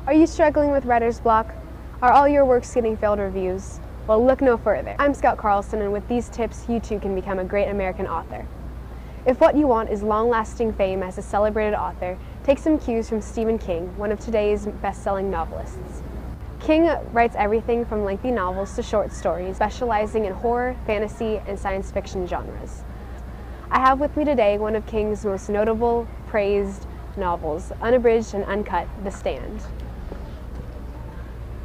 Are you struggling with writer's block? Are all your works getting failed reviews? Well, look no further. I'm Scout Carlson, and with these tips, you too can become a great American author. If what you want is long-lasting fame as a celebrated author, take some cues from Stephen King, one of today's best-selling novelists. King writes everything from lengthy novels to short stories, specializing in horror, fantasy, and science fiction genres. I have with me today one of King's most notable, praised novels, unabridged and uncut, The Stand.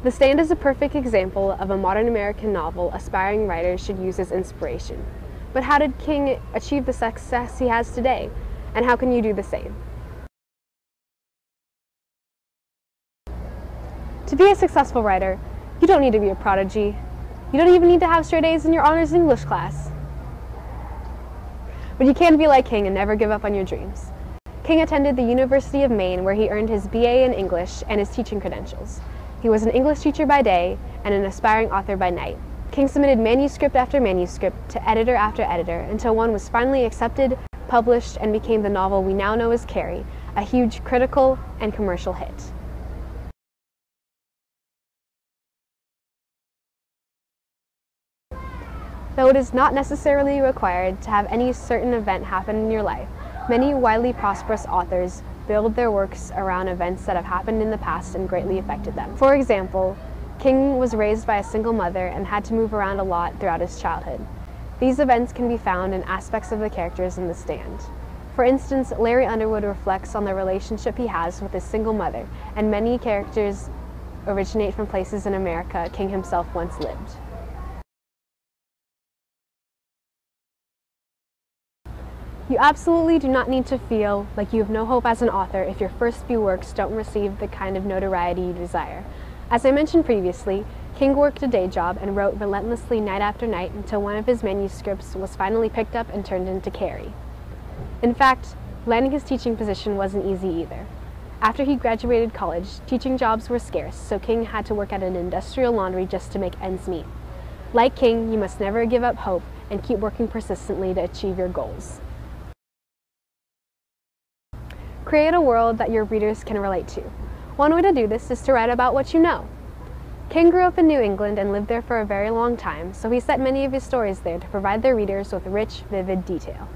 The Stand is a perfect example of a modern American novel aspiring writers should use as inspiration. But how did King achieve the success he has today? And how can you do the same? To be a successful writer, you don't need to be a prodigy. You don't even need to have straight A's in your honors English class. But you can be like King and never give up on your dreams. King attended the University of Maine, where he earned his BA in English and his teaching credentials. He was an English teacher by day and an aspiring author by night. King submitted manuscript after manuscript to editor after editor until one was finally accepted, published, and became the novel we now know as Carrie, a huge critical and commercial hit. Though it is not necessarily required to have any certain event happen in your life, many widely prosperous authors build their works around events that have happened in the past and greatly affected them. For example, King was raised by a single mother and had to move around a lot throughout his childhood. These events can be found in aspects of the characters in The Stand. For instance, Larry Underwood reflects on the relationship he has with his single mother, and many characters originate from places in America King himself once lived. You absolutely do not need to feel like you have no hope as an author if your first few works don't receive the kind of notoriety you desire. As I mentioned previously, King worked a day job and wrote relentlessly night after night until one of his manuscripts was finally picked up and turned into Carrie. In fact, landing his teaching position wasn't easy either. After he graduated college, teaching jobs were scarce, so King had to work at an industrial laundry just to make ends meet. Like King, you must never give up hope and keep working persistently to achieve your goals. Create a world that your readers can relate to. One way to do this is to write about what you know. King grew up in New England and lived there for a very long time, so he set many of his stories there to provide their readers with rich, vivid detail.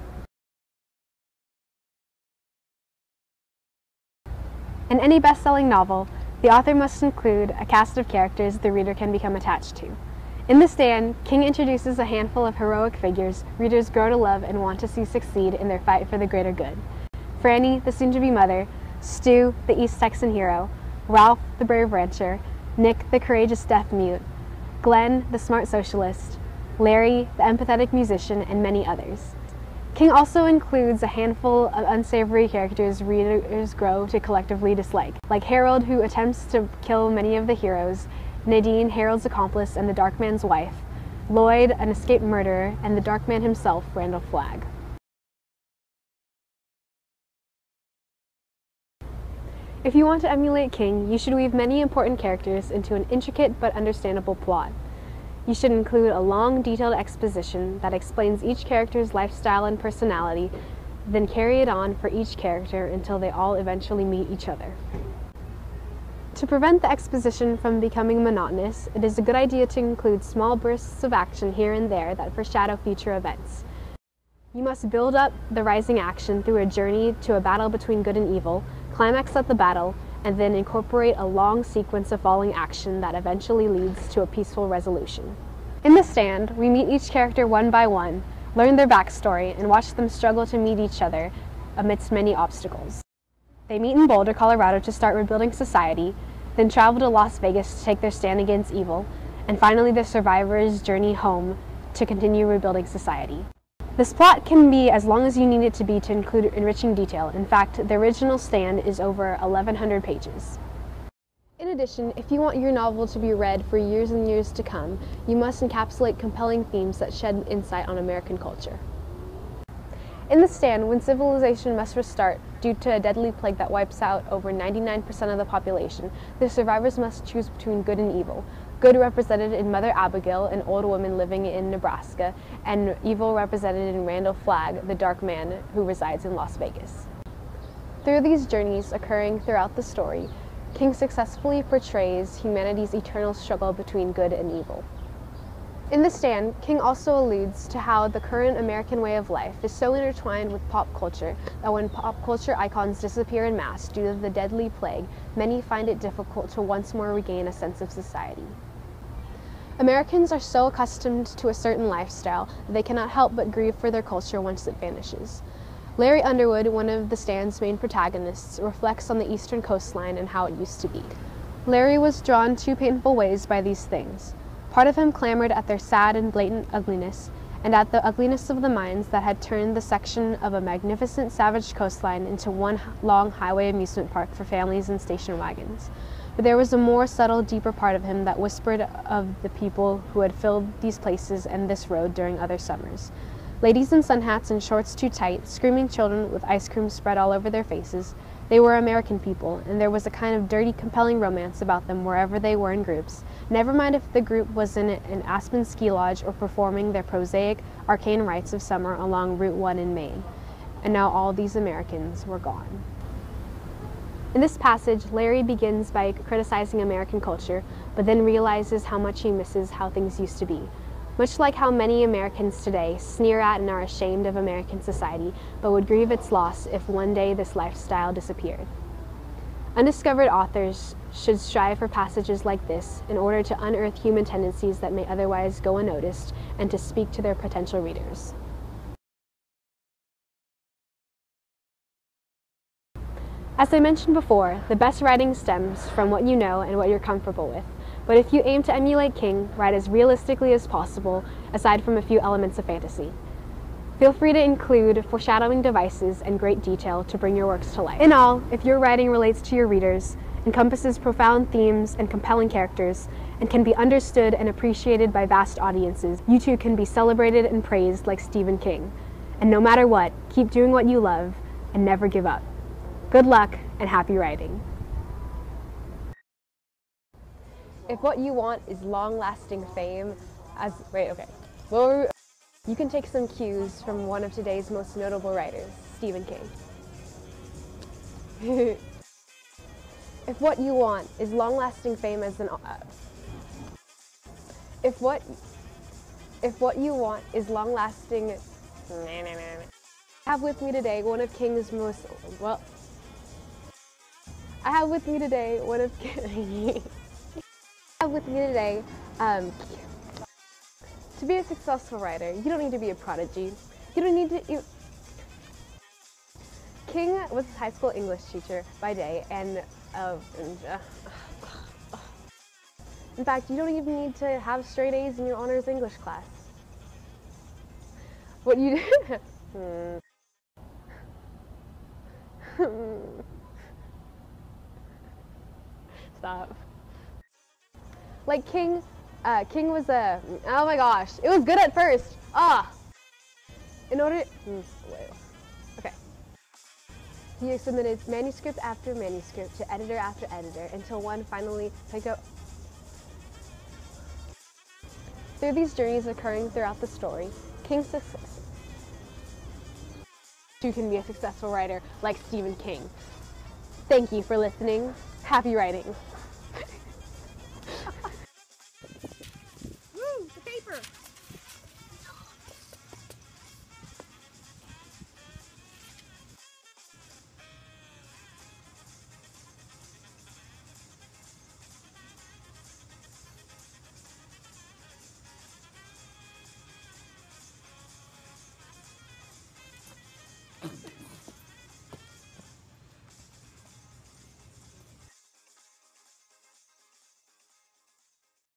In any best-selling novel, the author must include a cast of characters the reader can become attached to. In The Stand, King introduces a handful of heroic figures readers grow to love and want to see succeed in their fight for the greater good. Franny, the soon-to-be mother, Stu, the East Texan hero, Ralph, the brave rancher, Nick, the courageous deaf mute, Glenn, the smart socialist, Larry, the empathetic musician, and many others. King also includes a handful of unsavory characters readers grow to collectively dislike, like Harold, who attempts to kill many of the heroes, Nadine, Harold's accomplice and the Darkman's wife, Lloyd, an escaped murderer, and the Darkman himself, Randall Flagg. If you want to emulate King, you should weave many important characters into an intricate but understandable plot. You should include a long, detailed exposition that explains each character's lifestyle and personality, then carry it on for each character until they all eventually meet each other. To prevent the exposition from becoming monotonous, it is a good idea to include small bursts of action here and there that foreshadow future events. You must build up the rising action through a journey to a battle between good and evil, climax at the battle, and then incorporate a long sequence of falling action that eventually leads to a peaceful resolution. In The Stand, we meet each character one by one, learn their backstory, and watch them struggle to meet each other amidst many obstacles. They meet in Boulder, Colorado to start rebuilding society, then travel to Las Vegas to take their stand against evil, and finally the survivors journey home to continue rebuilding society. This plot can be as long as you need it to be to include enriching detail. In fact, the original Stand is over 1,100 pages. In addition, if you want your novel to be read for years and years to come, you must encapsulate compelling themes that shed insight on American culture. In The Stand, when civilization must restart due to a deadly plague that wipes out over 99% of the population, the survivors must choose between good and evil. Good represented in Mother Abigail, an old woman living in Nebraska, and evil represented in Randall Flagg, the dark man who resides in Las Vegas. Through these journeys occurring throughout the story, King successfully portrays humanity's eternal struggle between good and evil. In The Stand, King also alludes to how the current American way of life is so intertwined with pop culture that when pop culture icons disappear en masse due to the deadly plague, many find it difficult to once more regain a sense of society. Americans are so accustomed to a certain lifestyle that they cannot help but grieve for their culture once it vanishes. Larry Underwood, one of The Stand's main protagonists, reflects on the eastern coastline and how it used to be. Larry was drawn two painful ways by these things. Part of him clamored at their sad and blatant ugliness, and at the ugliness of the mines that had turned the section of a magnificent savage coastline into one long highway amusement park for families and station wagons. But there was a more subtle, deeper part of him that whispered of the people who had filled these places and this road during other summers. Ladies in sun hats and shorts too tight, screaming children with ice cream spread all over their faces. They were American people, and there was a kind of dirty, compelling romance about them wherever they were in groups. Never mind if the group was in an Aspen ski lodge or performing their prosaic, arcane rites of summer along Route 1 in Maine. And now all these Americans were gone. In this passage, Larry begins by criticizing American culture, but then realizes how much he misses how things used to be. Much like how many Americans today sneer at and are ashamed of American society, but would grieve its loss if one day this lifestyle disappeared. Undiscovered authors should strive for passages like this in order to unearth human tendencies that may otherwise go unnoticed and to speak to their potential readers. As I mentioned before, the best writing stems from what you know and what you're comfortable with. But if you aim to emulate King, write as realistically as possible, aside from a few elements of fantasy. Feel free to include foreshadowing devices and great detail to bring your works to life. In all, if your writing relates to your readers, encompasses profound themes and compelling characters, and can be understood and appreciated by vast audiences, you too can be celebrated and praised like Stephen King. And no matter what, keep doing what you love and never give up. Good luck and happy writing. If what you want is long-lasting fame, you can take some cues from one of today's most notable writers, Stephen King. If what you want is long-lasting fame as an if what you want is long-lasting, I have with me today one of King's most to be a successful writer, you don't need to be a prodigy. You don't need to. King was a high school English teacher by day, and in fact, you don't even need to have straight A's in your honors English class. What you do? Stop. Like King was a, oh my gosh, it was good at first. Okay. He submitted manuscript after manuscript to editor after editor until one finally picked up. Through these journeys occurring throughout the story, King's success. You can be a successful writer like Stephen King. Thank you for listening. Happy writing.